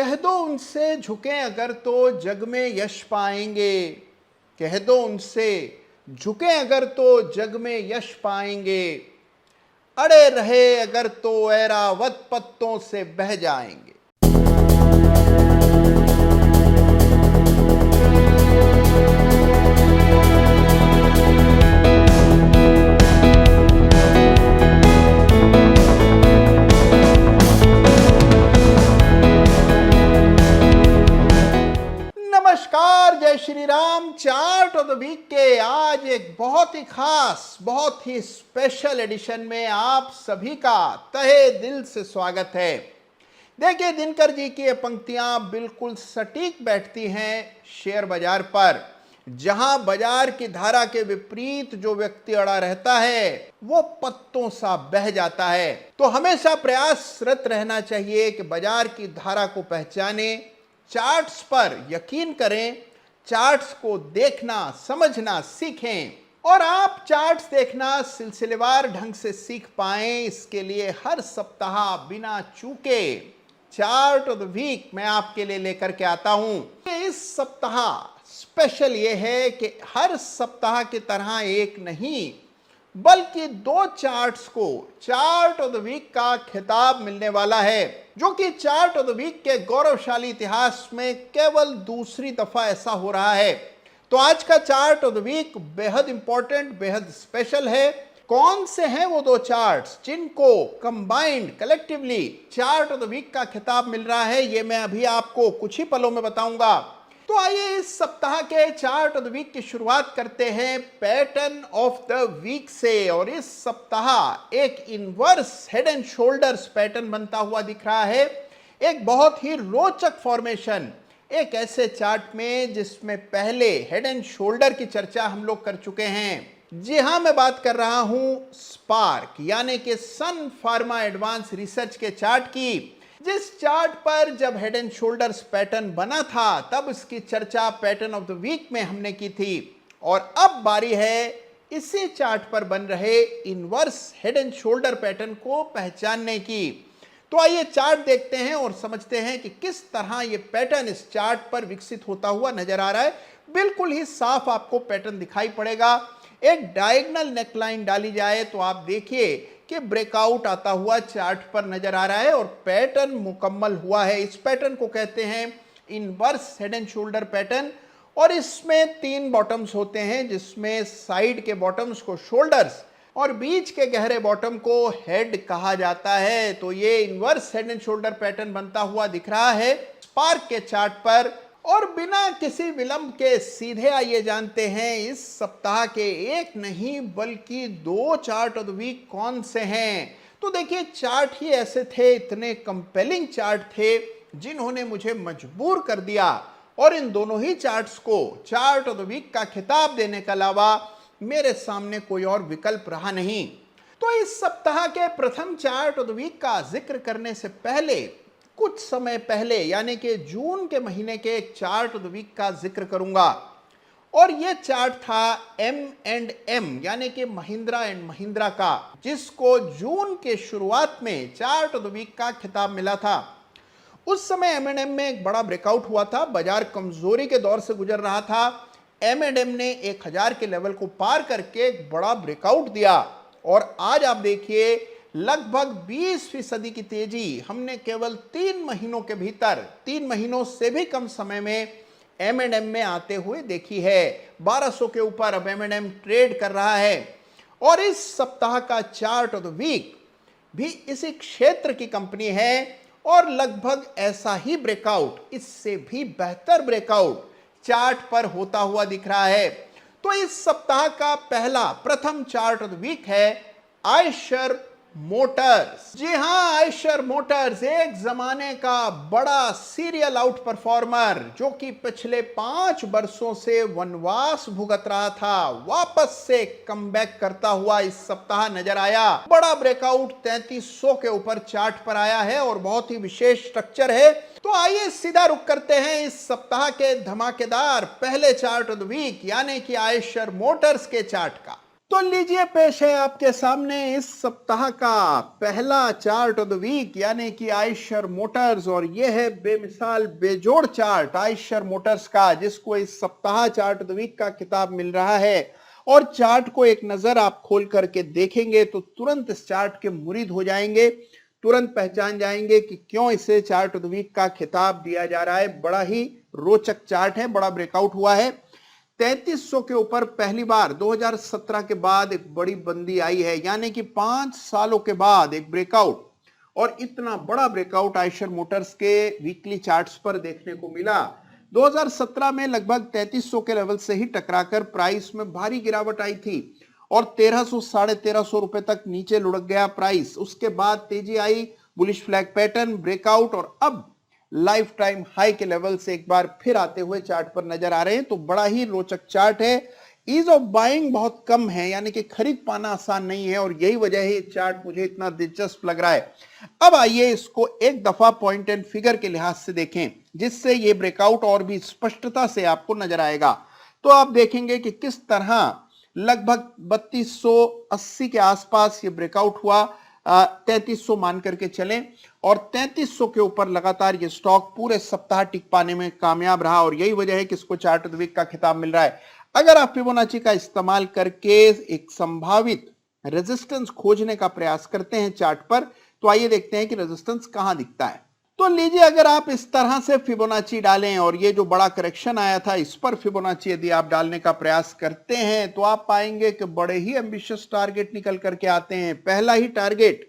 कह दो उनसे झुके अगर तो जग में यश पाएंगे। कह दो उनसे झुके अगर तो जग में यश पाएंगे। अड़े रहे अगर तो ऐरावत पत्तों से बह जाएंगे। नमस्कार, जय Shri Ram. Chart of the week के आज एक बहुत ही खास, बहुत ही स्पेशल एडिशन में आप सभी का तहे दिल से स्वागत है। देखिए, दिनकर जी की ये पंक्तियां बिल्कुल सटीक बैठती हैं शेयर बाजार पर, जहां बाजार की धारा के विपरीत जो व्यक्ति अड़ा रहता है वो पत्तों सा बह जाता है। तो हमेशा प्रयासरत रहना चाहिए कि बाजार की धारा को पहचाने, चार्ट्स पर यकीन करें, चार्ट्स को देखना समझना सीखें और आप चार्ट्स देखना सिलसिलेवार ढंग से सीख पाएं। इसके लिए हर सप्ताह बिना चूके चार्ट ऑफ द वीक मैं आपके लिए लेकर के आता हूं। इस सप्ताह स्पेशल ये है कि हर सप्ताह की तरह एक नहीं बल्कि दो चार्ट्स को चार्ट ऑफ द वीक का खिताब मिलने वाला है, जो कि चार्ट ऑफ द वीक के गौरवशाली इतिहास में केवल दूसरी दफा ऐसा हो रहा है। तो आज का चार्ट ऑफ द वीक बेहद इंपॉर्टेंट, बेहद स्पेशल है। कौन से हैं वो दो चार्ट्स जिनको combined collectively chart of the week का खिताब मिल रहा है, ये मैं अभी आपको कुछ ही पलों में बताऊंगा। तो आइए इस सप्ताह के चार्ट ऑफ द वीक की शुरुआत करते हैं पैटर्न ऑफ द वीक से। और इस सप्ताह एक inverse head and shoulders pattern बनता हुआ दिख रहा है। एक बहुत ही रोचक फॉर्मेशन, एक ऐसे चार्ट में जिसमें पहले हेड एंड शोल्डर की चर्चा हम लोग कर चुके हैं। जी हां, मैं बात कर रहा हूं स्पार्क यानी कि सन फार्मा एडवांस रिसर्च के चार्ट की, जिस चार्ट पर जब हेड एंड शोल्डर्स पैटर्न बना था तब इसकी चर्चा पैटर्न ऑफ द वीक में हमने की थी। और अब बारी है इसी चार्ट पर बन रहे inverse head and shoulder pattern को पहचानने की। तो आइए चार्ट देखते हैं और समझते हैं कि किस तरह ये पैटर्न इस चार्ट पर विकसित होता हुआ नजर आ रहा है। बिल्कुल ही साफ आपको पैटर्न दिखाई पड़ेगा। एक डायगोनल नेकलाइन डाली जाए तो आप देखिए कि ब्रेकआउट आता हुआ चार्ट पर नजर आ रहा है और पैटर्न मुकम्मल हुआ है। इस पैटर्न को कहते हैं inverse head and shoulder pattern. और इसमें तीन बॉटम्स होते हैं, जिसमें साइड के बॉटम्स को शोल्डर्स और बीच के गहरे बॉटम को हेड कहा जाता है। तो ये inverse head and shoulder pattern बनता हुआ दिख रहा है स्पार्क के चार्ट पर। और बिना किसी विलंब के सीधे आइए जानते हैं इस सप्ताह के एक नहीं बल्कि दो चार्ट ऑफ द वीक कौन से हैं। तो देखिए, चार्ट ही ऐसे थे, इतने कंपेलिंग चार्ट थे जिन्होंने मुझे मजबूर कर दिया और इन दोनों ही चार्ट्स को चार्ट ऑफ द वीक का खिताब देने के अलावा मेरे सामने कोई और विकल्प रहा नहीं। तो इस सप्ताह के प्रथम चार्ट ऑफ द वीक का जिक्र करने से पहले कुछ समय पहले यानी कि जून के महीने के एक चार्ट ऑफ द वीक का जिक्र करूंगा। और यह चार्ट था M&M यानी कि महिंद्रा एंड महिंद्रा का, जिसको जून के शुरुआत में चार्ट ऑफ द वीक का खिताब मिला था। उस समय M&M में एक बड़ा ब्रेकआउट हुआ था, बाजार कमजोरी के दौर से गुजर रहा था। M&M ने 1000 के लेवल को पार करके एक बड़ा ब्रेकआउट दिया और आज आप देखिए लगभग 20% की तेजी हमने केवल 3 महीनों के भीतर, 3 महीनों से भी कम समय में M&M में आते हुए देखी है। 1200 के ऊपर अब M&M ट्रेड कर रहा है। और इस सप्ताह का चार्ट ऑफ द वीक भी इसी क्षेत्र की कंपनी है और लगभग ऐसा ही ब्रेकआउट, इससे भी बेहतर ब्रेकआउट चार्ट पर होता हुआ दिख रहा है। तो इस सप्ताह का प्रथम चार्ट ऑफ द वीक है आयशर मोटर्स। जी हां, आयशर मोटर्स एक जमाने का बड़ा सीरियल आउट परफॉर्मर, जो कि पिछले 5 वर्षों से वनवास भुगत रहा था, वापस से कमबैक करता हुआ इस सप्ताह नजर आया। बड़ा ब्रेकआउट 3300 के ऊपर चार्ट पर आया है और बहुत ही विशेष स्ट्रक्चर है। तो आइए सीधा रुक करते हैं इस सप्ताह के धमाकेदार पहले चार्ट ऑफ द वीक यानी कि आयशर मोटर्स के चार्ट का। तो लीजिए पेश है आपके सामने इस सप्ताह का पहला चार्ट ऑफ द वीक यानी कि आयशर मोटर्स। और यह है बेमिसाल बेजोड़ चार्ट आयशर मोटर्स का, जिसको इस सप्ताह चार्ट ऑफ द वीक का खिताब मिल रहा है। और चार्ट को एक नजर आप खोल करके देखेंगे तो तुरंत इस चार्ट के मुरीद हो जाएंगे, तुरंत पहचान जाएंगे कि क्यों इसे चार्ट ऑफ द वीक का खिताब दिया जा रहा है। बड़ा ही रोचक चार्ट है, बड़ा ब्रेकआउट हुआ है। 3300 के ऊपर पहली बार 2017 के बाद एक बड़ी बंदी आई है, यानी कि 5 सालों के बाद एक ब्रेकआउट। और इतना बड़ा ब्रेकआउट आयशर मोटर्स के वीकली चार्ट्स पर देखने को मिला। 2017 में लगभग 3300 के लेवल से ही टकराकर प्राइस में भारी गिरावट आई थी और 1300 साढ़े 1300 रुपए तक नीचे लुढ़क गया प्राइस। उसके बाद तेजी आई, बुलिश फ्लैग पैटर्न, ब्रेकआउट, और अब लाइफ टाइम हाई के लेवल से एक बार फिर आते हुए चार्ट पर नजर आ रहे हैं। तो बड़ा ही रोचक चार्ट है। ईज ऑफ बाइंग बहुत कम है, यानी कि खरीद पाना आसान नहीं है, और यही वजह है ये चार्ट मुझे इतना दिलचस्प लग रहा है। अब आइए इसको एक दफा पॉइंट एंड फिगर के लिहाज से देखें, जिससे ये ब्रेकआउट और भी स्पष्टता से आपको नजर आएगा। तो आप देखेंगे कि किस तरह लगभग 3280 के आसपास ये ब्रेकआउट हुआ। 3300 मान करके चलें, और 3300 के ऊपर लगातार ये स्टॉक पूरे सप्ताह टिक पाने में कामयाब रहा, और यही वजह है कि इसको चार्ट ऑफ द वीक का खिताब मिल रहा है। अगर आप फिबोनाची का इस्तेमाल करके एक संभावित रेजिस्टेंस खोजने का प्रयास करते हैं चार्ट पर, तो आइए देखते हैं कि रेजिस्टेंस कहां दिखता है। तो लीजिए, अगर आप इस तरह से फिबोनाची डालें और ये जो बड़ा करेक्शन आया था इस पर फिबोनाची यदि आप डालने का प्रयास करते हैं, तो आप पाएंगे कि बड़े ही एम्बिशियस टारगेट निकल करके आते हैं। पहला ही टारगेट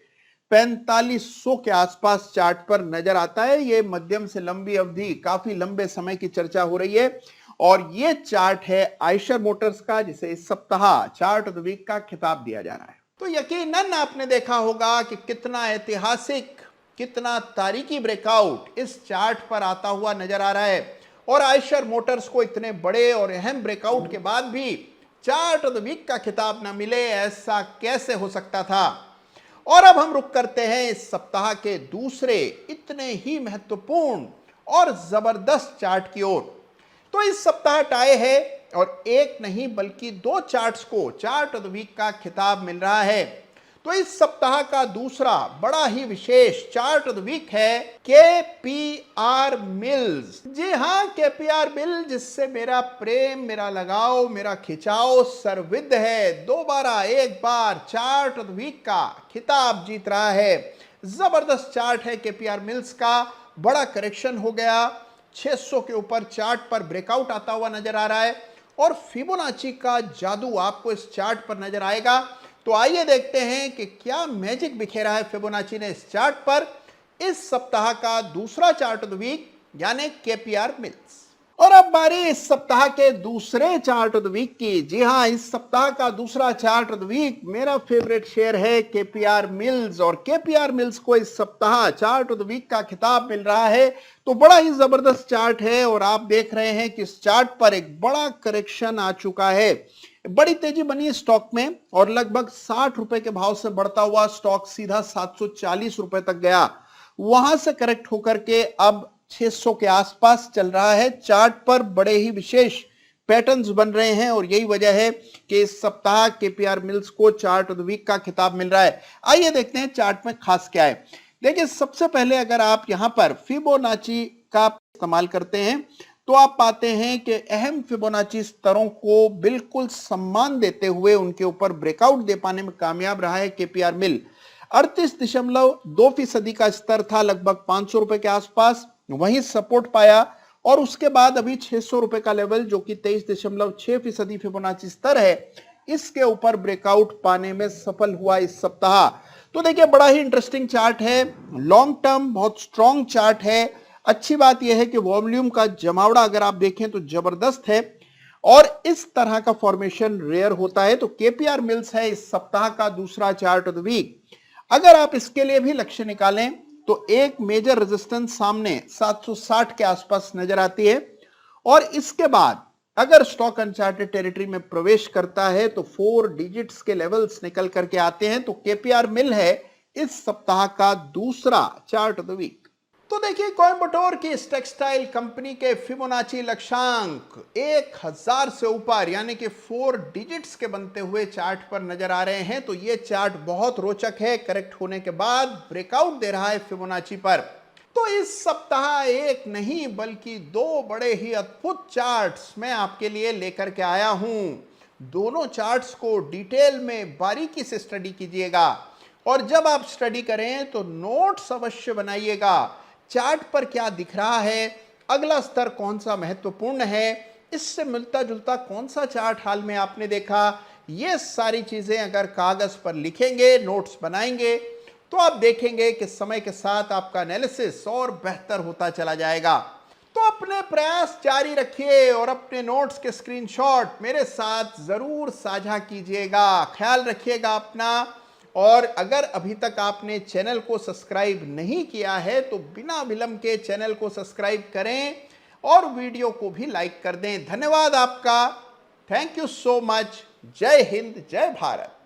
4500 के आसपास चार्ट पर नजर आता है। ये मध्यम से लंबी अवधि, काफी लंबे समय की चर्चा हो रही है, और ये चार्ट है आयशर मोटर्स का, जिसे इस सप्ताह चार्ट ऑफ द वीक का खिताब दिया जा रहा है। तो यकीनन आपने देखा होगा कि कितना ऐतिहासिक, कितना तारीखी ब्रेकआउट इस चार्ट पर आता हुआ नजर आ रहा है। और आयशर मोटर्स को इतने बड़े और अहम ब्रेकआउट के बाद भी चार्ट ऑफ द वीक का खिताब ना मिले, ऐसा कैसे हो सकता था। और अब हम रुक करते हैं इस सप्ताह के दूसरे इतने ही महत्वपूर्ण और जबरदस्त चार्ट की ओर। तो इस सप्ताह टाई है, और एक नहीं बल्कि 2 चार्ट्स को चार्ट ऑफ द वीक का खिताब मिल रहा है। तो इस सप्ताह का दूसरा बड़ा ही विशेष चार्ट ऑफ द वीक है केपीआर मिल्स। जी हां, केपीआर मिल, जिससे मेरा प्रेम, मेरा लगाव, मेरा खिंचाव सर्विद है, दोबारा एक बार चार्ट ऑफ द वीक का खिताब जीत रहा है। जबरदस्त चार्ट है केपीआर मिल्स का। बड़ा करेक्शन हो गया, 600 के ऊपर चार्ट पर ब्रेकआउट आता हुआ नजर आ रहा है, और फिबोनाची का जादू आपको इस चार्ट पर नजर आएगा। तो आइए देखते हैं कि क्या मैजिक बिखेरा है फिबोनाची ने इस चार्ट पर। इस सप्ताह का दूसरा चार्ट ऑफ द वीक यानी केपीआर मिल्स। और अब बारी इस सप्ताह के दूसरे चार्ट ऑफ द वीक की। जी हां, इस सप्ताह का दूसरा चार्ट ऑफ द वीक मेरा फेवरेट शेयर है केपीआर मिल्स, और केपीआर मिल्स को इस सप्ताह चार्ट ऑफ द वीक का खिताब मिल रहा है। तो बड़ा ही जबरदस्त चार्ट है, और आप देख रहे हैं कि इस चार्ट पर एक बड़ा करेक्शन आ चुका है। बड़ी तेजी बनी स्टॉक में, और लगभग 60 रुपए के भाव से बढ़ता हुआ स्टॉक सीधा 740 रुपए तक गया। वहां से करेक्ट होकर के अब 600 के आसपास चल रहा है। चार्ट पर बड़े ही विशेष पैटर्न्स बन रहे हैं, और यही वजह है कि इस सप्ताह केपीआर मिल्स को चार्ट ऑफ द वीक का खिताब मिल रहा है। आइए देखते हैं चार्ट में खास क्या है। देखिए, सबसे पहले अगर आप यहां पर फिबोनाची का इस्तेमाल करते हैं तो आप पाते हैं कि अहम फिबोनाची स्तरों को बिल्कुल सम्मान देते हुए उनके ऊपर ब्रेकआउट दे पाने में कामयाब रहा है केपीआर मिल। 38.2% का स्तर था, लगभग 500 रुपए के आसपास, वहीं सपोर्ट पाया, और उसके बाद अभी 600 रुपए का लेवल, जो कि 23.6% फिबोनाची स्तर है, इसके ऊपर ब्रेकआउट पाने में सफल हुआ इस सप्ताह। तो देखिए, बड़ा ही इंटरेस्टिंग चार्ट है, लॉन्ग टर्म बहुत स्ट्रॉन्ग चार्ट है। अच्छी बात यह है कि वॉल्यूम का जमावड़ा अगर आप देखें तो जबरदस्त है, और इस तरह का फॉर्मेशन रेयर होता है। तो केपीआर मिल्स है इस सप्ताह का दूसरा चार्ट ऑफ द वीक। अगर आप इसके लिए भी लक्ष्य निकालें तो एक मेजर रेजिस्टेंस सामने 760 के आसपास नजर आती है, और इसके बाद अगर स्टॉक अनचार्टेड टेरिटरी में प्रवेश करता है तो 4 डिजिट्स के लेवल्स निकल करके आते हैं। तो केपीआर मिल है इस सप्ताह का दूसरा चार्ट ऑफ द वीक। तो देखिए, कोयम्बटूर की इस टेक्सटाइल कंपनी के फिबोनाची लक्ष्यांक 1000 से ऊपर यानी कि 4 डिजिट्स के बनते हुए चार्ट पर नजर आ रहे हैं। तो ये चार्ट बहुत रोचक है, करेक्ट होने के बाद ब्रेकआउट दे रहा है फिबोनाची पर। तो इस सप्ताह एक नहीं बल्कि 2 बड़े ही अद्भुत चार्ट्स मैं आपके लिए लेकर के आया हूं। दोनों चार्ट्स को डिटेल में बारीकी से स्टडी कीजिएगा, और जब आप स्टडी करें तो नोट्स अवश्य बनाइएगा। चार्ट पर क्या दिख रहा है, अगला स्तर कौन सा महत्वपूर्ण है, इससे मिलता जुलता कौन सा चार्ट हाल में आपने देखा, ये सारी चीजें अगर कागज पर लिखेंगे, नोट्स बनाएंगे, तो आप देखेंगे कि समय के साथ आपका एनालिसिस और बेहतर होता चला जाएगा। तो अपने प्रयास जारी रखिए और अपने नोट्स के स्क्रीनशॉट मेरे साथ जरूर साझा कीजिएगा। ख्याल रखिएगा अपना, और अगर अभी तक आपने चैनल को सब्सक्राइब नहीं किया है तो बिना विलंब के चैनल को सब्सक्राइब करें और वीडियो को भी लाइक कर दें। धन्यवाद आपका। Thank you so much. जय हिंद, जय भारत।